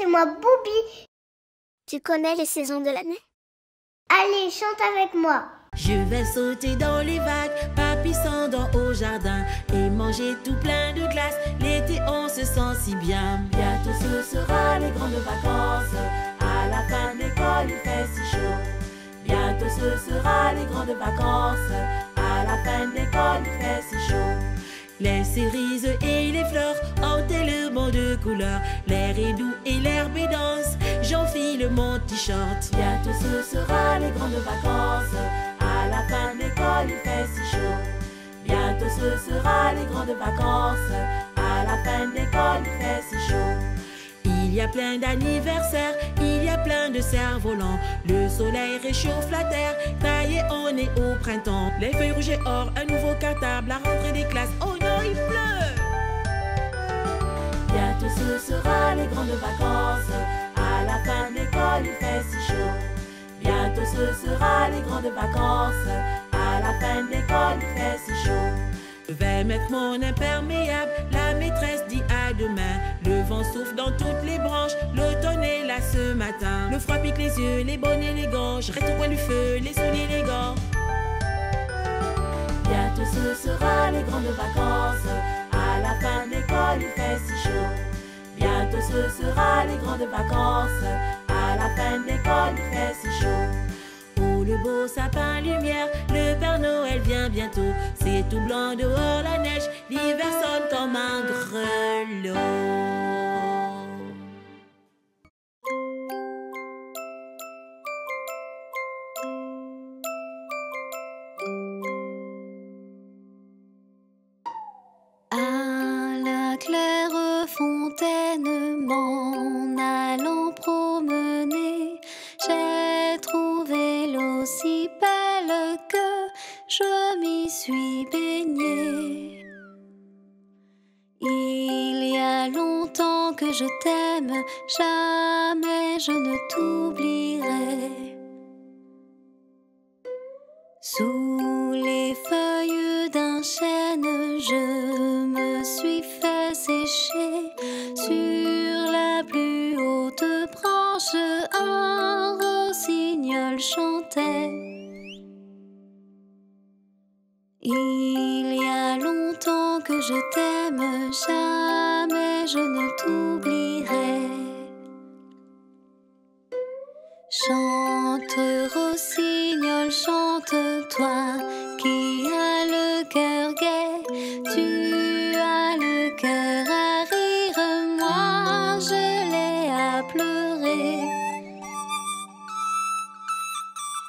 c'est moi Boubi. Tu connais les saisons de l'année? Allez, chante avec moi. Je vais sauter dans les vagues, papy s'endort au jardin et manger tout plein de glace. L'été on se sent si bien. Bientôt ce sera les grandes vacances. À la fin de l'école il fait si chaud. Bientôt ce sera les grandes vacances. À la fin de l'école il fait si chaud. Les cerises et les fleurs ont tellement de couleurs. L'air est doux et l'herbe est dense. J'enfile mon t-shirt. Bientôt ce sera les grandes vacances. À la fin de l'école il fait si chaud. Bientôt ce sera les grandes vacances. À la fin de l'école il fait si chaud. Il y a plein d'anniversaires, il y a plein de cerfs-volants. Le soleil réchauffe la terre, ça y est, on est au printemps. Les feuilles rouges et or, un nouveau cartable, la rentrée des classes, oh non, il pleut. Bientôt ce sera les grandes vacances. À la fin de l'école, il fait si chaud. Bientôt ce sera les grandes vacances. À la fin de l'école, il fait si chaud. Je vais mettre mon imperméable, la maîtresse dit à demain. Le vent souffle dans toutes les branches, l'automne est là ce matin. Le froid pique les yeux, les bonnets, les gants. Je reste au coin du feu, les souliers, les gants. Bientôt ce sera les grandes vacances. À la fin de l'école il fait si chaud. Bientôt ce sera les grandes vacances. À la fin de l'école il fait si chaud. Oh le beau sapin lumière, le Père Noël vient bientôt. C'est tout blanc dehors la neige, l'hiver sonne comme un grelot. À la claire fontaine, m'en allant promener, j'ai trouvé l'eau si belle que je m'y suis baignée. Il y a longtemps que je t'aime, jamais je ne t'oublierai. Sous les feuilles d'un chêne, je me suis fait sécher. Sur la plus haute branche, un rossignol chantait. Il y a longtemps que je t'aime, jamais je ne t'oublierai. Chante, rossignol, chante, toi qui as le cœur gai. Tu as le cœur à rire, moi je l'ai à pleurer.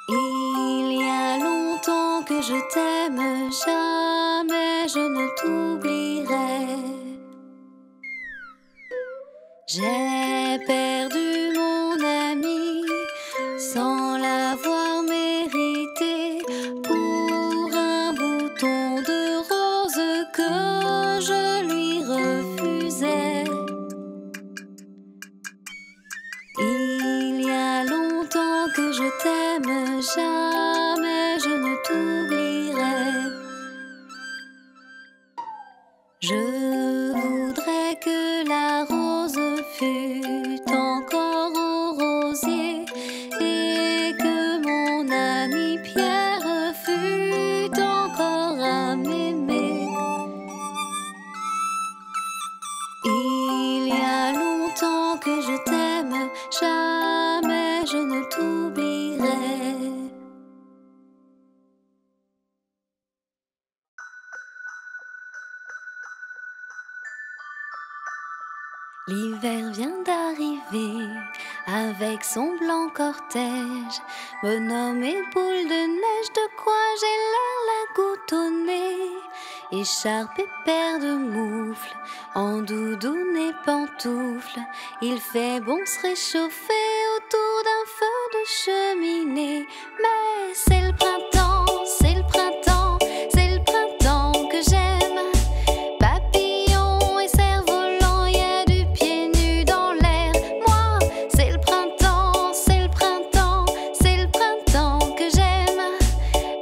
Il y a longtemps que je t'aime, jamais je ne t'oublierai. J'ai perdu mon ami sans l'avoir mérité pour un bouton de rose que je lui refusais. Il y a longtemps que je t'aime, jamais je ne t'oublierai. Je voudrais que la rose fût encore au rosier et que mon ami Pierre fût encore à m'aimer. Il y a longtemps que je t'aime, jamais je ne t'oublierai. L'hiver vient d'arriver avec son blanc cortège. Bonhomme et boule de neige, de quoi j'ai l'air la goutte au nez. Écharpe et paire de moufles, en doudoune et pantoufles. Il fait bon se réchauffer autour d'un feu de cheminée. Mais c'est le printemps, c'est le printemps, c'est le printemps que j'aime. Papillons et cerfs-volants, y a du pied nu dans l'air. Moi, c'est le printemps, c'est le printemps, c'est le printemps que j'aime.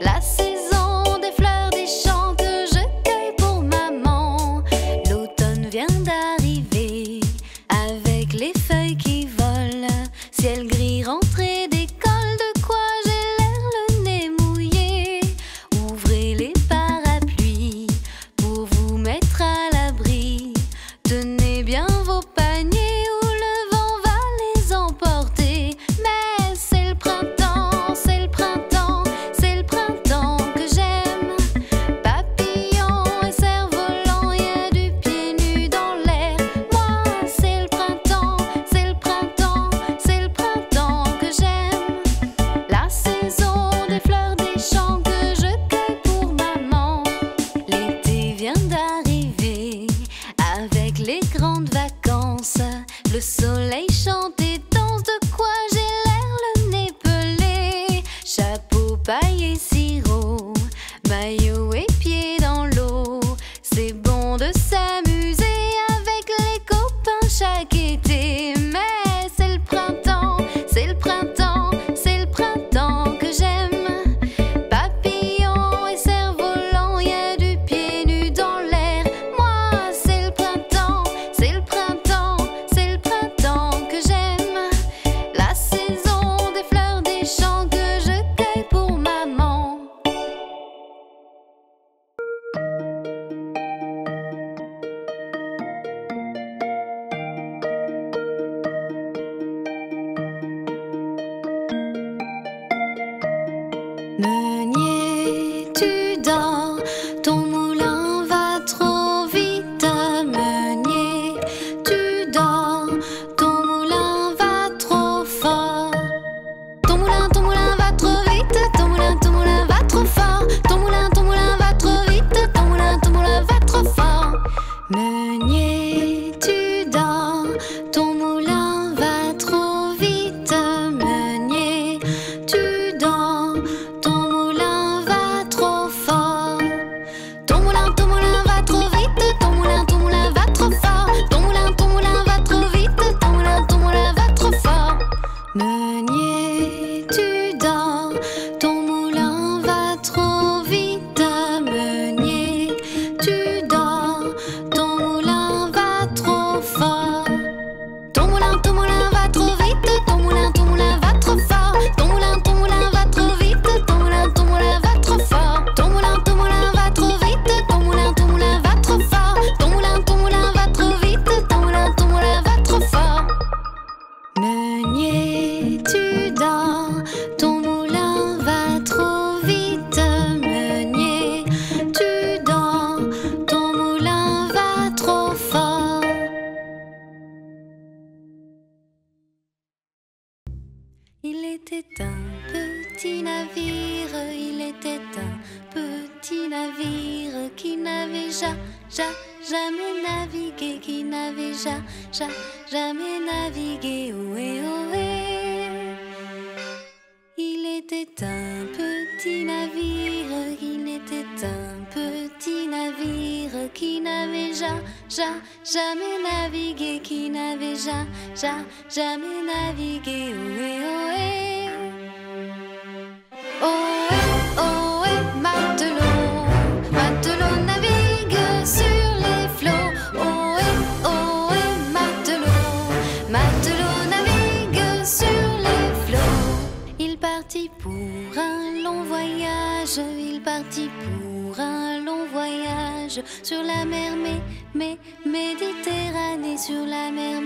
La saison des fleurs des champs que je cueille pour maman. L'automne vient d'arriver avec les feuilles qui Le soleil chante et danse, de quoi j'ai l'air le nez pelé. Chapeau, paille et sirop, maillot et pieds dans l'eau. C'est bon de s'amuser avec les copains chaque été. Mais c'est le printemps, c'est le printemps, c'est le printemps que j'aime. Papillons et cerfs-volants, y a du pied nu dans l'air. Moi, c'est le printemps, c'est le printemps, c'est le printemps que j'aime. La saison des fleurs, des champs que je cueille pour maman. Meunier, tu dors, ton moulin va trop vite. Meunier, tu dors, ton moulin va trop fort. Ton moulin va trop vite, ton moulin va trop fort. Ton moulin va trop vite, ton moulin va trop fort. Meunier, tu dors, ton moulin va trop vite. Meunier, tu dors, ton moulin va trop fort. Ton moulin va trop vite, ton moulin va trop fort. Ton moulin va trop vite, ton moulin va trop fort. Meunier, tu dors, ton moulin va trop vite. Meunier, tu dors, ton moulin va trop fort. Ton moulin va trop vite, ton moulin va trop fort. Ton moulin va trop vite, ton moulin va trop fort. Ton moulin va trop vite, ton moulin va trop fort. Ton moulin va trop vite, ton moulin va trop fort. Meunier, tu dors, ton moulin va trop vite. Meunier, tu dors, ton moulin va trop fort. Il était un petit navire, il était un petit navire qui n'avait jamais navigué, qui n'avait jamais navigué. Ohé, ohé. Il était un petit navire, il était un petit navire qui n'avait jamais navigué, qui n'avait jamais navigué. Ohé, ohé. Ohé, ohé, matelot, matelot navigue sur les flots. Ohé, ohé, matelot, matelot navigue sur les flots. Il partit pour un long voyage, il partit pour un long voyage sur la mer Méditerranée, sur la mer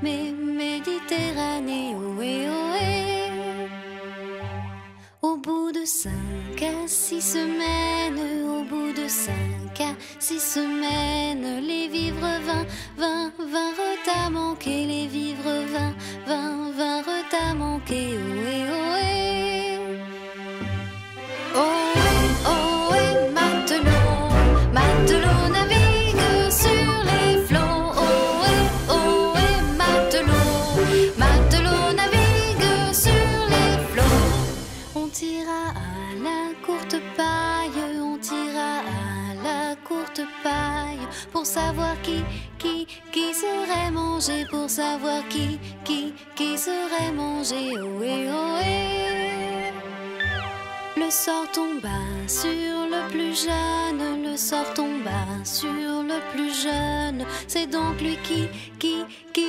Méditerranée. Ohé, ohé. Au bout de 5 à 6 semaines, au bout de 5 à 6 semaines, les vivres vinrent à manquer, les vivres vinrent à manquer. Ohé, ohé. Ohé, ohé, matelot, matelot navigue sur les flots. Ohé, ohé, matelot, matelot navigue sur les flots. On tira à la courte paille, on tira à la courte paille pour savoir qui serait mangé, pour savoir qui serait mangé. Ohé, ohé. Le sort tomba sur le plus jeune, le sort tomba sur le plus jeune. C'est donc lui qui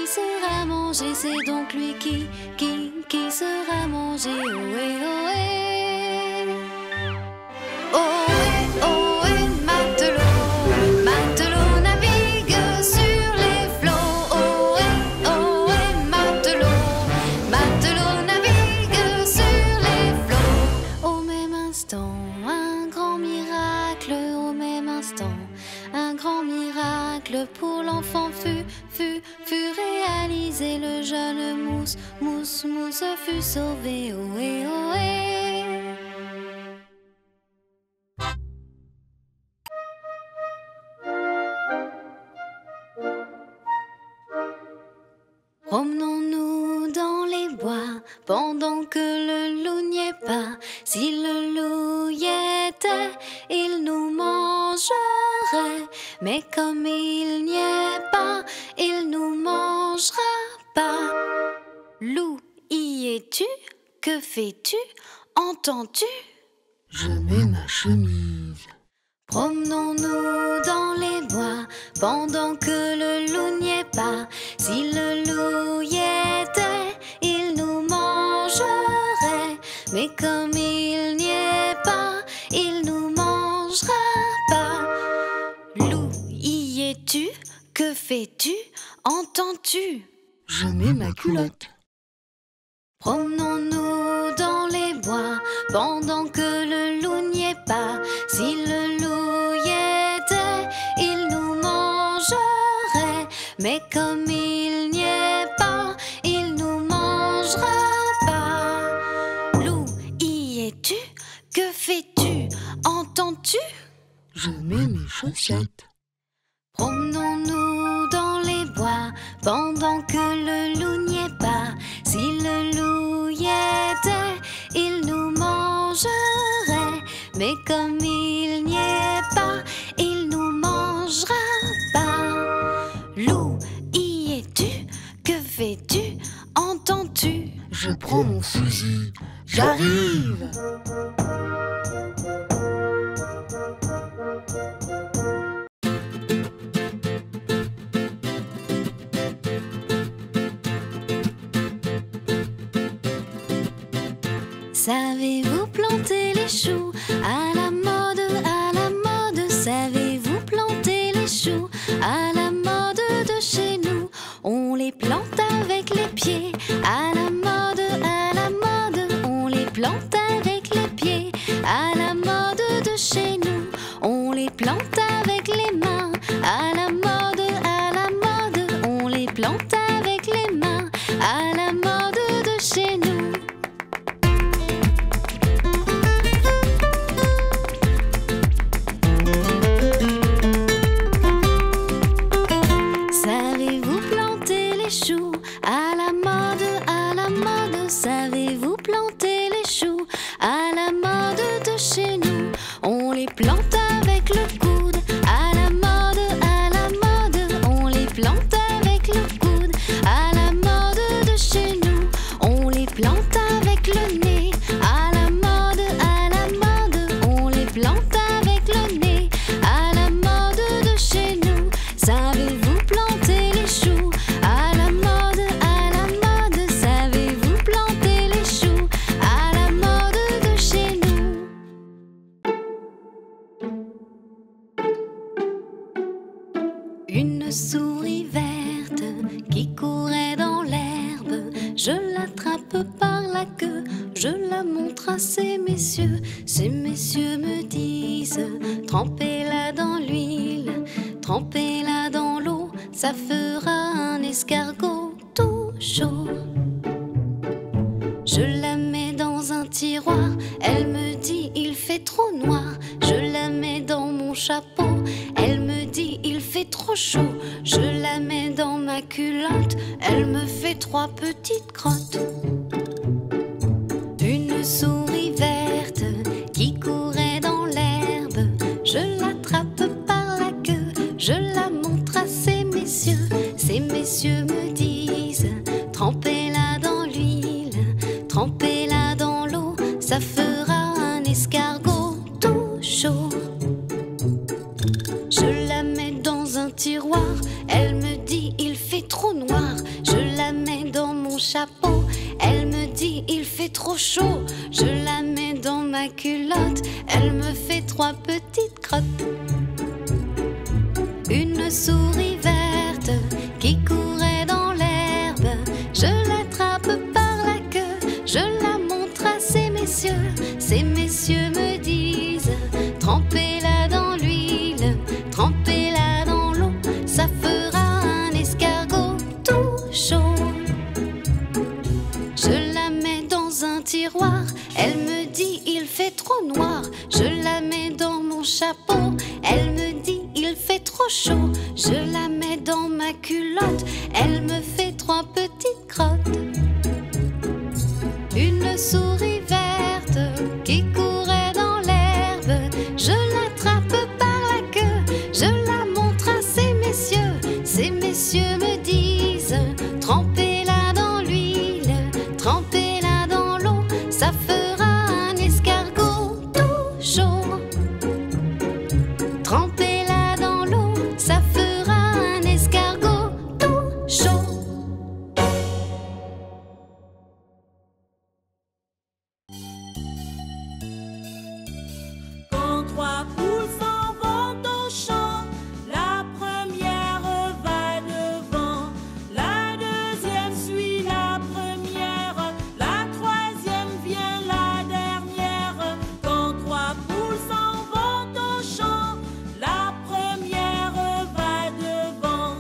sera mangé, c'est donc lui qui sera mangé. Ohé, ohé. Ohé, ohé, matelot, matelot navigue sur les flots. Ohé, ohé, matelot, matelot navigue sur les flots. Au même instant, un grand miracle, au même instant, un grand miracle pour l'enfant fut réalisé. Le jeune mousse fut sauvé. Ohé, ohé. pendant que le loup n'y est pas. Si le loup y était, il nous mangerait. Mais comme il n'y est pas, il nous mangera pas. Loup, y es-tu? Que fais-tu? Entends-tu? Je mets ma chemise. Promenons-nous dans les bois pendant que le loup n'y est pas. Si le loup y était, il nous mangerait. Mais comme il n'y est pas, il nous mangera pas. Loup, y es-tu? Que fais-tu? Entends-tu? Je mets ma culotte. Promenons-nous dans les bois pendant que le loup n'y est pas. Si le loup y était, il nous mangerait. Mais comme il n'y est pas, il nous mangera pas. Loup, y es-tu? Que fais-tu? Entends-tu? Je mets mes chaussettes. Promenons-nous dans les bois pendant que le loup n'y est pas. Si le loup y était, il nous mangerait. Mais comme il n'y est pas, il nous mangera pas. Loup, y es-tu? Que fais-tu? Entends-tu? Je prends mon fusil. J'arrive! Savez-vous planter les choux à la mode, à la mode? Savez-vous planter les choux à la mode de chez nous? On les plante avec les pieds à la mode, on les plante avec les pieds à la mode de chez nous. On les plante avec les mains à la mode, on les plante avec les mains à la mode de chez nous. Savez-vous planter les choux à la mode, savez-vous planter les choux à la mode de chez nous? On les plante avec le coude à la mode, on les plante avec le coude à la mode de chez nous. On les plante avec le nez à la mode, on les plante avec le nez à la mode de chez nous. Savez-vous planter les choux à la mode, savez-vous planter les choux à la mode de chez nous? Une souris verte qui courait dans l'herbe, je l'attrape par la queue, je la montre à ces messieurs. Ces messieurs me disent: trempez-la dans l'huile, trempez-la dans l'eau, ça fera un escargot tout chaud. Je la mets dans un tiroir, elle me dit: il fait trop noir. Je la mets dans mon chapeau, elle me dit: il fait trop chaud. Je la mets dans ma culotte, elle me fait 3 petites crottes. Une souris verte qui courait dans l'herbe, je l'attrape par la queue, je la montre à ces messieurs. Ces messieurs me disent: trempez-la dans l'huile, trempez-la dans l'eau, ça fera un escargot tout chaud. Je la mets dans un tiroir, elle me dit: il fait trop noir. Je la mets dans mon chapeau, elle me dit: il fait trop chaud. Je la mets dans ma culotte, elle me fait 3 petites crottes. Une souris verte qui courait dans l'herbe, je l'attrape par la queue, je la montre à ces messieurs. Ces messieurs me disent: trempez-la dans l'huile, trempez-la dans l'eau, ça fera un escargot tout chaud. Je la mets dans un tiroir, elle me dit: il fait trop noir. Je la mets dans mon chapeau, elle me dit: il fait trop chaud. Je la mets dans ma culotte, elle me fait 3 petites crottes. souris verte qui courait dans l'herbe. Je l'attrape par la queue, je la montre à ces messieurs. Ces messieurs me disent: trempez-la dans l'huile, trempez-la dans l'eau, ça fera un escargot tout chaud. Trempez-la dans l'eau, ça fera un escargot tout chaud. Quand trois poules s'en vont au champ, la première va devant, la deuxième suit la première, la troisième vient la dernière. Quand trois poules s'en vont au champ, la première va devant.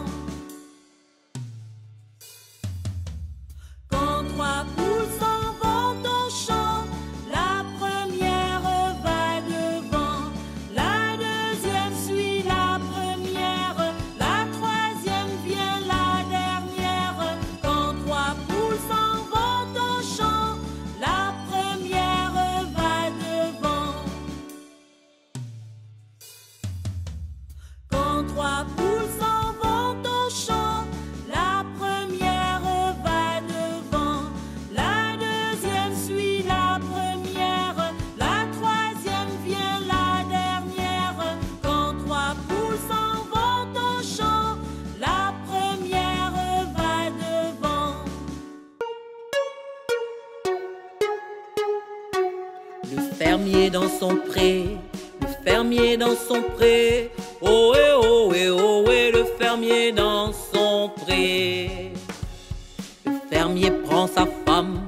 Quand trois poules s'en vont au champ, la première va devant, la deuxième suit la première, la troisième vient la dernière. Quand trois poules s'en vont au champ, la première va devant. Quand trois poules s'en vont au champ, la première va devant, la deuxième suit la première, la troisième vient la dernière. Quand trois poules s'en vont au champ, la première va devant. Le fermier dans son pré, le fermier dans son pré, ohé, ohé, ohé, le fermier dans son pré. Le fermier prend sa femme,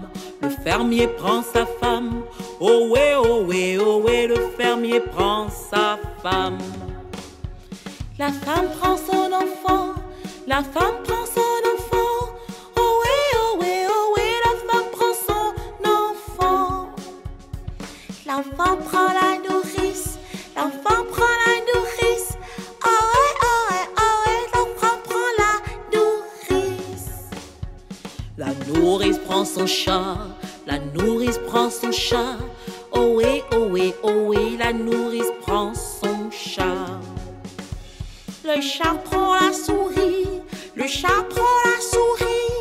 le fermier prend sa femme, ohé, ohé, ohé, le fermier prend sa femme. La femme prend son enfant, la femme prend son enfant, ohé, ohé, ohé, la femme prend son enfant. L'enfant prend la nourrice, l'enfant prend la nourrice, ohé, ohé, ohé, l'enfant prend la nourrice. La nourrice prend son chat, la nourrice prend son chat, ohé, ohé, ohé, la nourrice prend son chat. Le chat prend la souris, le chat prend la souris,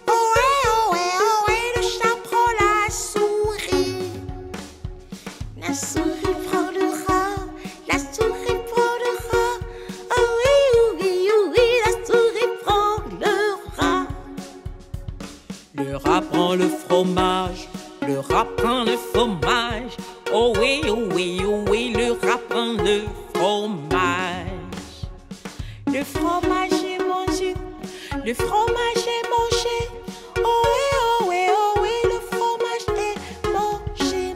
ohé, ohé, ohé, le chat prend la souris. La souris prend le rat, la souris prend le rat, oui, oui, oui, la souris prend le rat. Le rat prend le fromage, le rat prend le fromage, oh oui, oh oui, oh oui, le rat prend le fromage. Le fromage est mangé, le fromage est mangé, oh oui, oh oui, oh oui, le fromage est mangé.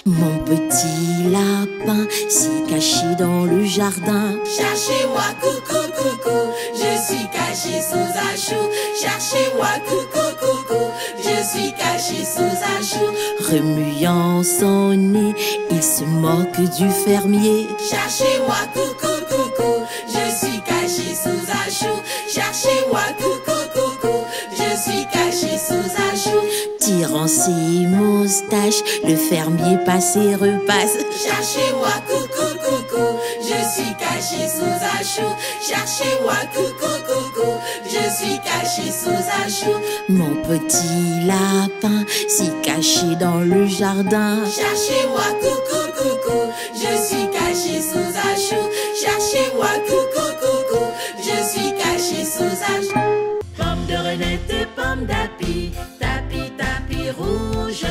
Mon petit lapin s'est caché dans le jardin. Cherchez-moi, coucou, coucou, je suis caché sous un chou. Cherchez-moi, coucou, coucou, je suis caché sous un chou. Remuant son nez, il se moque du fermier. Cherchez-moi, coucou, coucou, je suis caché sous un chou. Cherchez-moi, coucou, coucou, je suis caché sous un chou. Tirant ses moustaches, le fermier passe et repasse. Cherchez-moi, coucou, coucou, je suis caché sous un chou. Cherchez-moi, coucou, coucou, je suis caché sous un chou. Mon petit lapin s'est caché dans le jardin. Cherchez-moi, coucou, coucou, je suis caché sous un chou. Cherchez-moi, coucou, coucou, je suis caché sous un chou. Pomme de renette et pomme d'api, tapi, tapi rouge.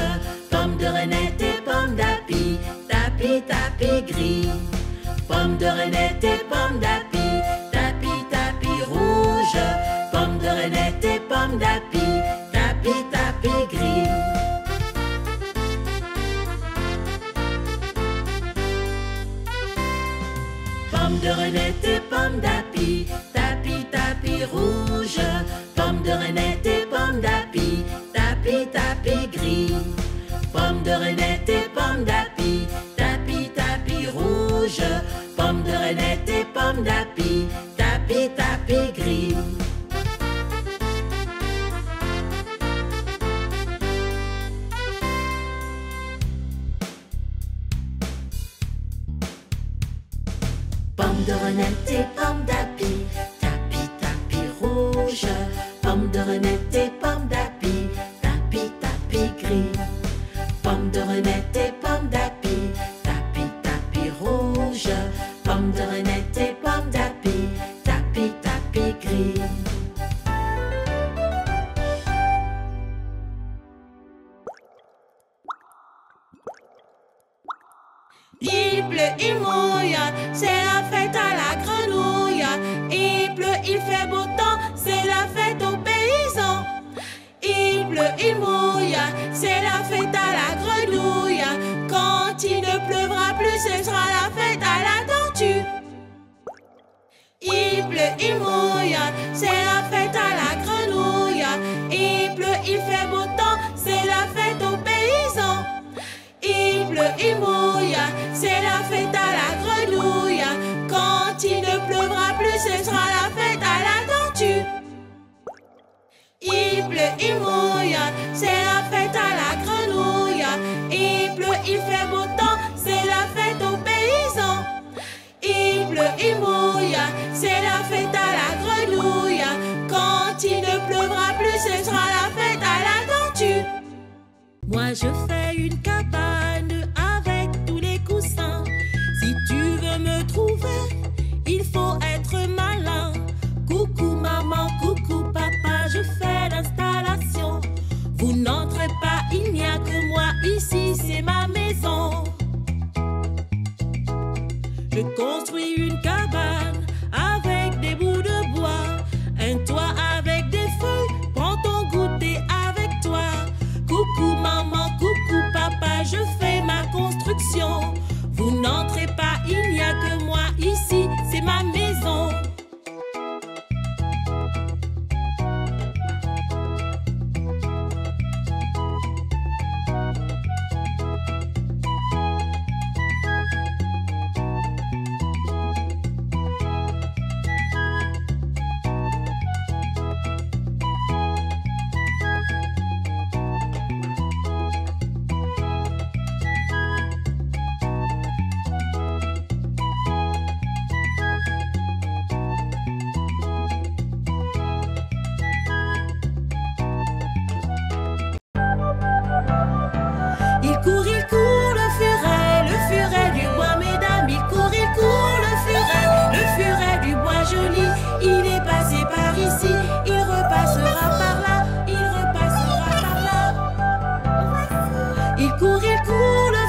Pomme de renette et pomme d'api, tapi, tapi gris. Pomme de renette et pomme d'api, tapi, tapi rouge. Pomme de renette et pomme d'api, tapi, tapi gris. Pomme de renette et pomme d'api, tapi, tapi rouge. Pomme de renette et pomme d'api, tapi, tapi gris. Pomme de renette et pomme d'api, tapi, tapi rouge. Pomme de renette et pomme d'api, tapi, tapi gris. Il pleut, il mouille, c'est la fête à la grenouille. Il pleut, il fait beau temps, c'est la fête aux paysans. Il pleut, il mouille, c'est la fête à la grenouille. Quand il ne pleuvra plus, ce sera la fête à la tortue. Il pleut, il mouille, c'est la fête à la grenouille. Il pleut, il fait beau temps, c'est la fête aux paysans. Il pleut, il mouille, c'est la fête à la grenouille. Quand il ne pleuvra plus, ce sera la fête à la tortue. Moi je fais une cabane avec tous les coussins. Si tu veux me trouver, il faut être malin. Coucou maman, coucou papa, je fais l'installation. Vous n'entrez pas, il n'y a que moi ici, c'est ma maison. Je construis une cabane avec des bouts de bois, un toit avec des feuilles, prends ton goûter avec toi. Coucou maman, coucou papa, je fais ma construction. Vous n'entrez pas, il n'y a que moi ici, c'est ma maison. Il court le furet du bois, mesdames. Il court le furet du bois joli. Il est passé par ici, il repassera par là, il repassera par là. Il court le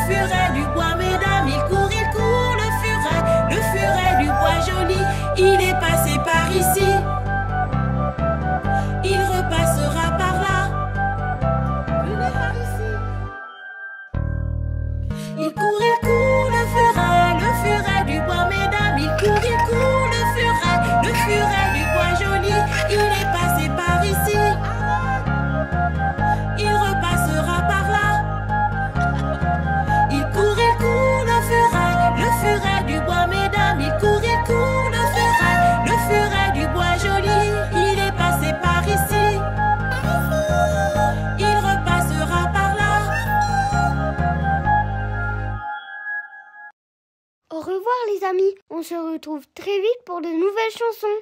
furet du bois, mesdames. Il court le furet du bois joli. Il est passé par ici, il repassera par là. Venez par ici. Il court le furet du bois, mesdames. Il court le furet du bois joli. Il est passé par ici, il repassera par là. Il court le furet du bois, mesdames. Il court le furet du bois joli. Il est passé par ici, il repassera par là. Au revoir les amis, on se retrouve très vite pour de nouvelles chansons.